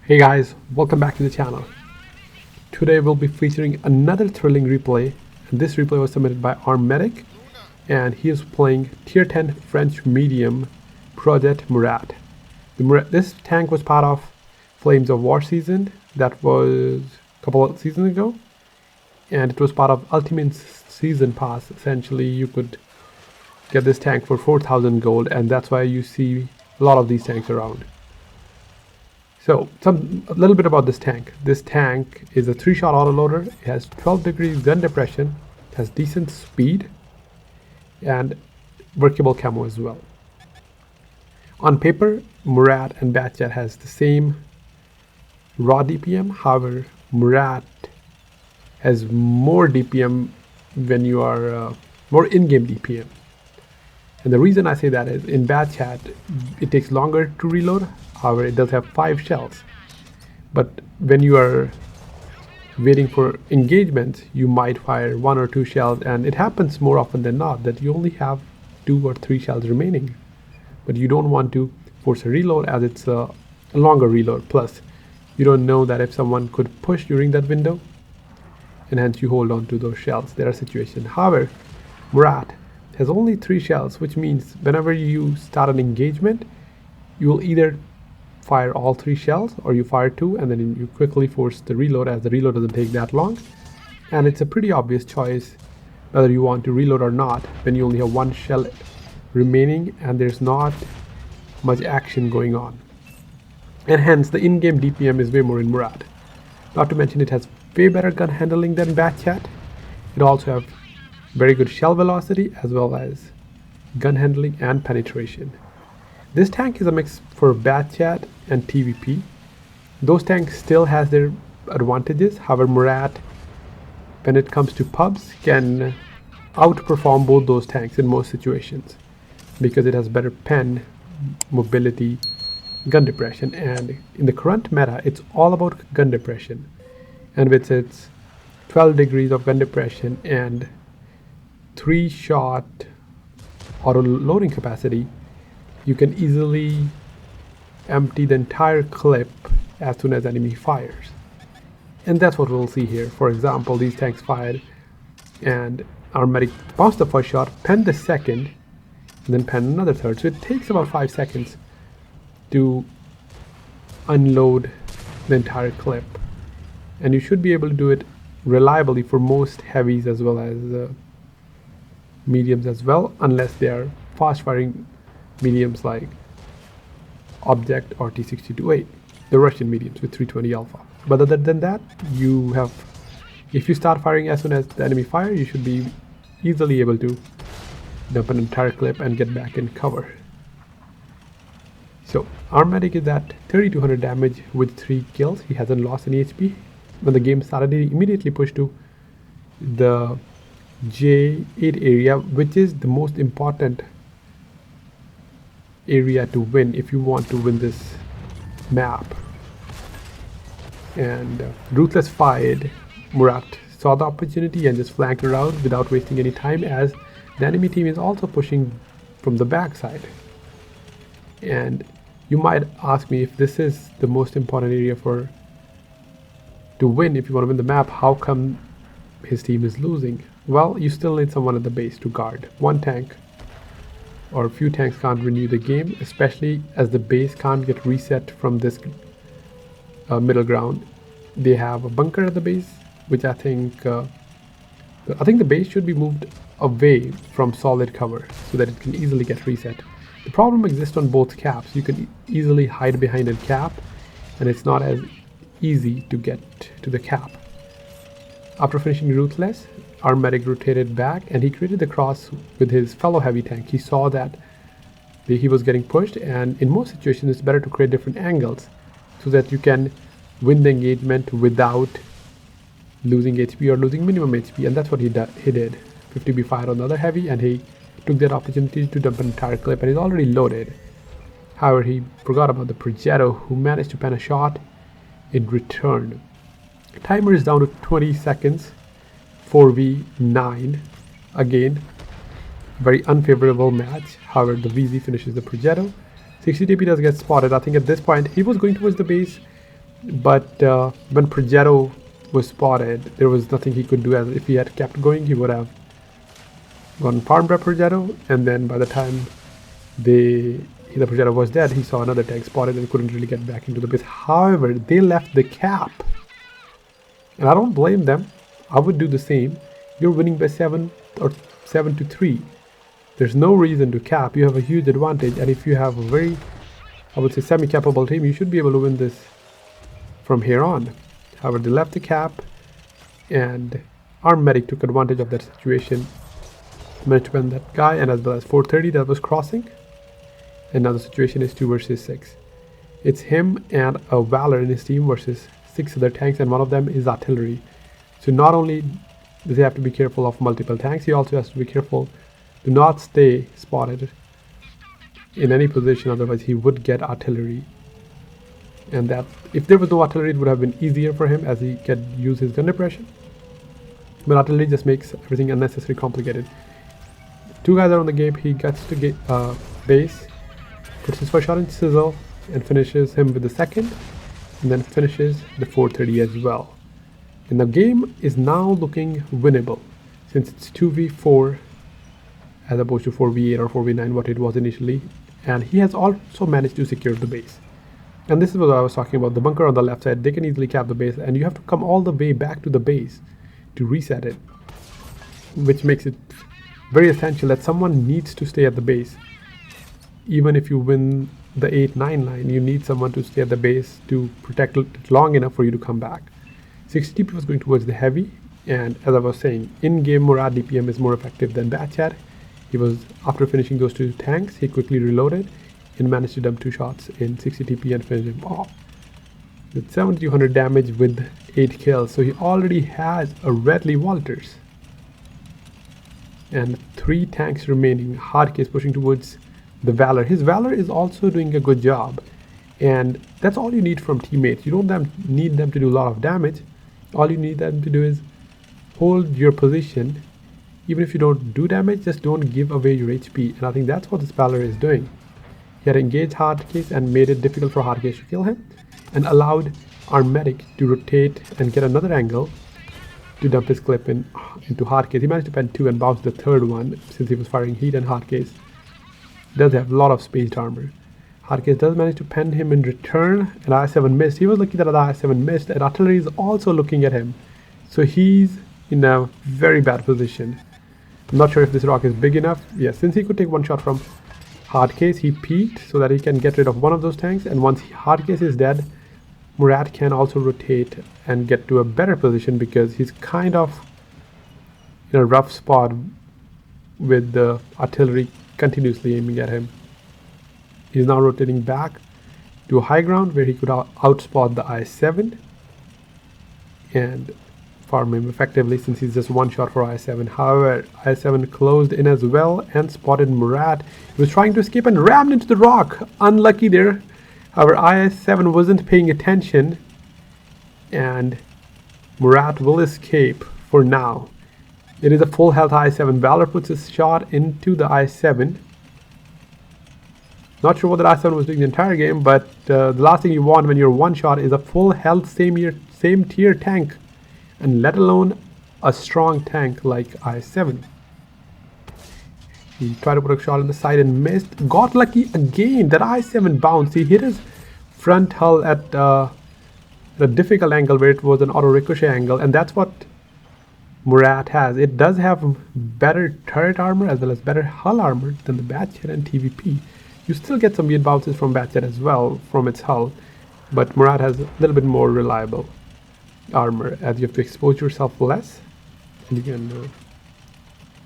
Hey guys, welcome back to the channel. Today we'll be featuring another thrilling replay, and this replay was submitted by ARMEDxMEDIC, and he is playing Tier 10 French Medium Project Murat. This tank was part of Flames of War season that was a couple of seasons ago, and it was part of Ultimate Season Pass. Essentially, you could get this tank for 4,000 gold, and that's why you see a lot of these tanks around. So, a little bit about this tank. This tank is a 3-shot autoloader. It has 12 degrees gun depression, it has decent speed, and workable camo as well. On paper, Murat and Batchat has the same raw DPM. However, Murat has more DPM when you are more in-game DPM. And the reason I say that is in Batchat, it takes longer to reload. However, it does have 5 shells. But when you are waiting for engagement, you might fire 1 or 2 shells, and it happens more often than not that you only have 2 or 3 shells remaining. But you don't want to force a reload as it's a longer reload. Plus, you don't know that if someone could push during that window, and hence you hold on to those shells. There are situations. However, Murat has only 3 shells, which means whenever you start an engagement, you will either fire all 3 shells or you fire 2 and then you quickly force the reload, as the reload doesn't take that long. And it's a pretty obvious choice whether you want to reload or not when you only have 1 shell remaining and there's not much action going on. And hence the in-game DPM is way more in Murat. Not to mention it has way better gun handling than Batchat. It also has very good shell velocity as well as gun handling and penetration. This tank is a mix for Batchat and TVP. Those tanks still has their advantages. However, Murat, when it comes to pubs, can outperform both those tanks in most situations because it has better pen, mobility, gun depression, and in the current meta, it's all about gun depression. And with its 12 degrees of gun depression and 3-shot auto loading capacity, you can easily empty the entire clip as soon as enemy fires. And that's what we'll see here. For example, these tanks fired and ARMEDxMEDIC bounced the first shot, penned the second, and then penned another third. So it takes about 5 seconds to unload the entire clip. And you should be able to do it reliably for most heavies as well as mediums as well, unless they are fast firing mediums like Object or T62-8, the Russian mediums with 320 alpha. But other than that, if you start firing as soon as the enemy fire, you should be easily able to dump an entire clip and get back in cover. So ARMEDxMEDIC is at 3200 damage with 3 kills. He hasn't lost any HP. When the game started, he immediately pushed to the J8 area, which is the most important area to win if you want to win this map. And Ruthless fired. Murat saw the opportunity and just flanked around without wasting any time, as the enemy team is also pushing from the backside. And you might ask me, if this is the most important area to win, if you want to win the map, how come his team is losing? Well, you still need someone at the base to guard. One tank or a few tanks can't renew the game, especially as the base can't get reset from this middle ground. They have a bunker at the base, which I think the base should be moved away from solid cover so that it can easily get reset. The problem exists on both caps. You can easily hide behind a cap, and it's not as easy to get to the cap. After finishing Ruthless, ARMEDxMEDIC rotated back and he created the cross with his fellow heavy tank. He saw that he was getting pushed, and in most situations it's better to create different angles so that you can win the engagement without losing HP or losing minimum HP, and that's what he did. 50B fired on the other heavy, and he took that opportunity to dump an entire clip, and he's already loaded. However, he forgot about the Progetto, who managed to pen a shot in return. Timer is down to 20 seconds. 4v9. Again, very unfavorable match. However, the VZ finishes the Progetto. 60 TP does get spotted. I think at this point he was going towards the base But when Progetto was spotted, there was nothing he could do. As if he had kept going, he would have gotten farmed by Progetto, and then by the time the Progetto was dead, he saw another tank spotted and couldn't really get back into the base. However, they left the cap, and I don't blame them. I would do the same. You're winning by 7 or 7-3. There's no reason to cap. You have a huge advantage, and if you have a very, I would say, semi-capable team, you should be able to win this from here on. However, they left the cap, and ARMEDxMEDIC took advantage of that situation, managed to win that guy, and as well as 430 that was crossing. And now the situation is 2 versus 6. It's him and a Valor in his team versus 6 other tanks, and one of them is artillery. So not only does he have to be careful of multiple tanks, he also has to be careful to not stay spotted in any position, otherwise he would get artillery. And that, if there was no artillery, it would have been easier for him as he could use his gun depression. But artillery just makes everything unnecessarily complicated. 2 guys are on the game. He gets to get base, puts his first shot in Sizzle, and finishes him with the second, and then finishes the 430 as well. And the game is now looking winnable, since it's 2v4 as opposed to 4v8 or 4v9 what it was initially. And he has also managed to secure the base. And this is what I was talking about, the bunker on the left side. They can easily cap the base, and you have to come all the way back to the base to reset it, which makes it very essential that someone needs to stay at the base. Even if you win the 8-9 line, you need someone to stay at the base to protect it long enough for you to come back. 60TP was going towards the heavy, and as I was saying, in-game Murat DPM is more effective than Batchat. He was, after finishing those 2 tanks, he quickly reloaded and managed to dump 2 shots in 60TP and finish him off with 7200 damage with 8 kills. So he already has a Redley Walters and 3 tanks remaining. Hardcase pushing towards the Valor. His Valor is also doing a good job, and that's all you need from teammates. You don't need them to do a lot of damage. All you need them to do is hold your position. Even if you don't do damage, just don't give away your HP, and I think that's what this Valor is doing. He had engaged Hardcase and made it difficult for Hardcase to kill him, and allowed ARMEDxMEDIC to rotate and get another angle to dump his clip into Hardcase. He managed to pen 2 and bounce the 3rd one since he was firing heat, and Hardcase does have a lot of spaced armor. Hardcase does manage to pen him in return, and I7 missed. He was lucky that the I7 missed, and artillery is also looking at him. So he's in a very bad position. I'm not sure if this rock is big enough. Yes, since he could take 1 shot from Hardcase, he peeked so that he can get rid of one of those tanks, and once Hardcase is dead, Murat can also rotate and get to a better position because he's kind of in a rough spot with the artillery continuously aiming at him. He's now rotating back to a high ground where he could outspot the I7 and farm him effectively, since he's just 1 shot for I7. However, I7 closed in as well and spotted Murat. He was trying to escape and rammed into the rock. Unlucky there. However, I7 wasn't paying attention, and Murat will escape for now. It is a full health I7. Valor puts his shot into the I7. Not sure what the I7 was doing the entire game, but the last thing you want when you're 1 shot is a full health same tier tank, and let alone a strong tank like I7. He tried to put a shot on the side and missed. Got lucky again. That I7 bounced. He hit his front hull at a difficult angle where it was an auto ricochet angle, and that's what Murat has. It does have better turret armor as well as better hull armor than the Batchat and TVP. You still get some weird bounces from Batchat as well from its hull, but Murat has a little bit more reliable armor as you have to expose yourself less, and you can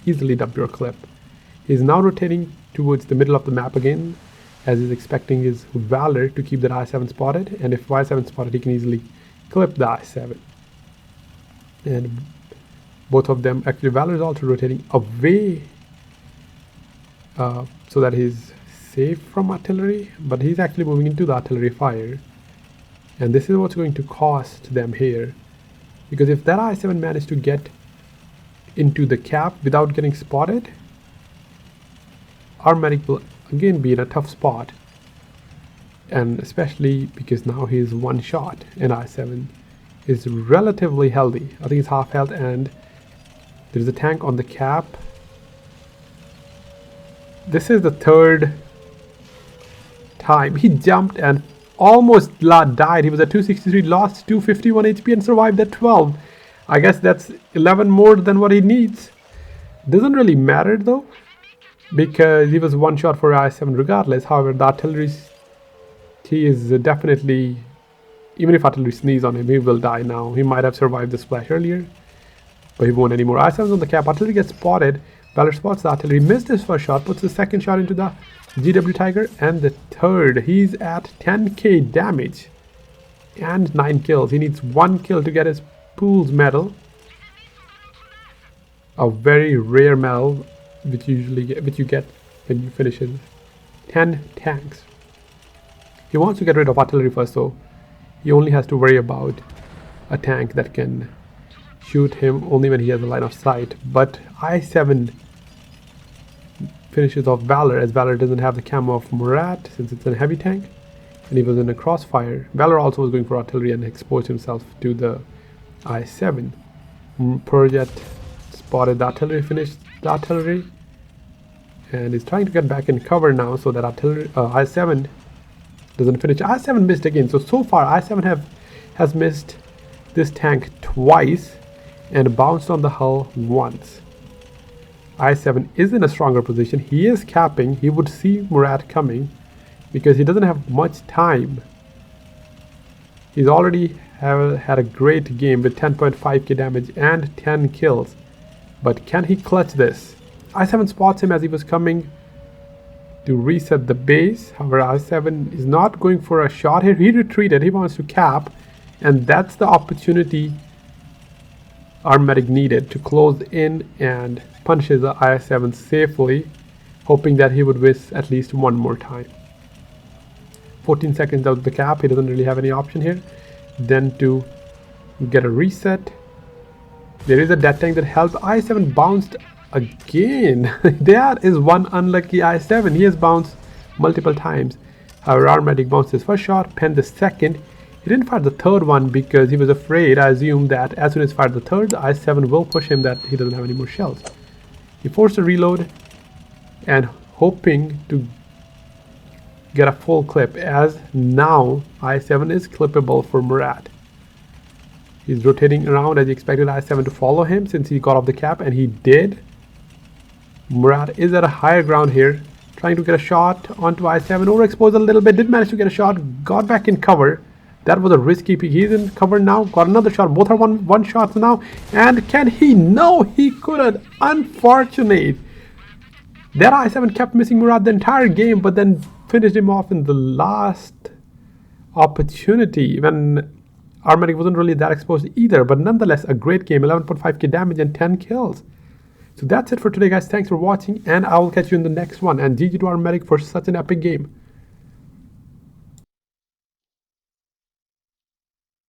easily dump your clip. He's now rotating towards the middle of the map again, as he's expecting his Valor to keep that I7 spotted, and if I7 spotted, he can easily clip the I7. And both of them, actually Valor is also rotating away so that he's safe from artillery, but he's actually moving into the artillery fire. And this is what's going to cost them here, because if that I7 managed to get into the cap without getting spotted, ARMEDxMEDIC will again be in a tough spot. and especially because now he's one shot and I7 is relatively healthy. I think it's half health, and there's a tank on the cap. This is the third time he jumped and almost died. He was at 263, lost 251 HP and survived at 12. I guess that's 11 more than what he needs. Doesn't really matter though, because he was one shot for I7 regardless. However, the artillery, he is definitely, even if artillery sneeze on him, he will die now. He might have survived the splash earlier, but he won't anymore. I7's on the cap, artillery gets spotted. Valor spots the artillery, missed his first shot, puts the second shot into the GW Tiger, and the third. He's at 10k damage and 9 kills. He needs 1 kill to get his Pool's medal, a very rare medal which you get when you finish 10 tanks. He wants to get rid of artillery first, so he only has to worry about a tank that can shoot him only when he has a line of sight. But I7 finishes off Valor, as Valor doesn't have the camo of Murat since it's a heavy tank, and he was in a crossfire. Valor also was going for artillery and exposed himself to the I7. Project spotted the artillery, finished the artillery, and is trying to get back in cover now so that artillery I7 doesn't finish. I7 missed again. So far I7 has missed this tank twice and bounced on the hull once. I7 is in a stronger position. He is capping. He would see Murat coming because he doesn't have much time. He's already had a great game with 10.5k damage and 10 kills. But can he clutch this? I7 spots him as he was coming to reset the base. However, I7 is not going for a shot here. He retreated. He wants to cap. And that's the opportunity ARMEDxMEDIC needed to close in and punishes the I7 safely, hoping that he would miss at least one more time. 14 seconds out the cap. He doesn't really have any option here. Then to get a reset. There is a death tank that helps. I7 bounced again. There is one unlucky I7. He has bounced multiple times. However, ARMEDxMEDIC bounced his first shot, penned the second. He didn't fire the third one because he was afraid. I assume that as soon as he fired the third, the I7 will push him that he doesn't have any more shells. He forced a reload and hoping to get a full clip, as now I7 is clippable for Murat. He's rotating around as he expected I7 to follow him since he got off the cap, and he did. Murat is at a higher ground here, trying to get a shot onto I7, overexposed a little bit, did manage to get a shot, got back in cover. That was a risky peek. He's in cover now, got another shot. Both are one shots now, and can he? No, he couldn't. Unfortunate. That I7 kept missing Murat the entire game, but then finished him off in the last opportunity when ARMEDxMEDIC wasn't really that exposed either. But nonetheless, a great game, 11.5k damage and 10 kills. So that's it for today, guys. Thanks for watching, and I will catch you in the next one. And GG to ARMEDxMEDIC for such an epic game.